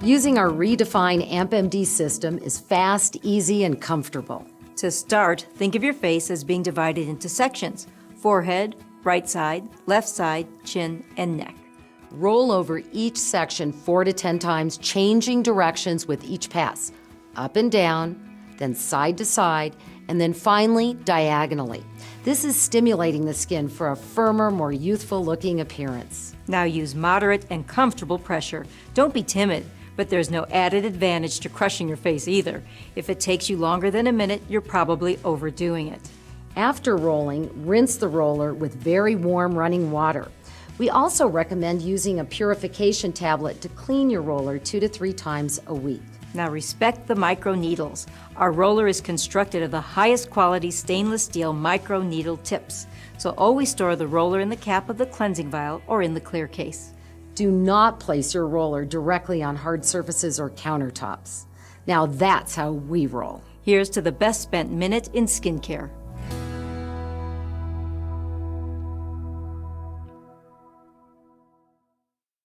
Using our redefined AmpMD system is fast, easy, and comfortable. To start, think of your face as being divided into sections: forehead, right side, left side, chin, and neck. Roll over each section 4 to 10 times, changing directions with each pass, up and down, then side to side, and then finally diagonally. This is stimulating the skin for a firmer, more youthful-looking appearance. Now use moderate and comfortable pressure. Don't be timid, but there's no added advantage to crushing your face either. If it takes you longer than a minute, you're probably overdoing it. After rolling, rinse the roller with very warm running water. We also recommend using a purification tablet to clean your roller 2 to 3 times a week. Now respect the micro needles. Our roller is constructed of the highest quality stainless steel micro needle tips, so always store the roller in the cap of the cleansing vial or in the clear case. Do not place your roller directly on hard surfaces or countertops. Now that's how we roll. Here's to the best spent minute in skincare.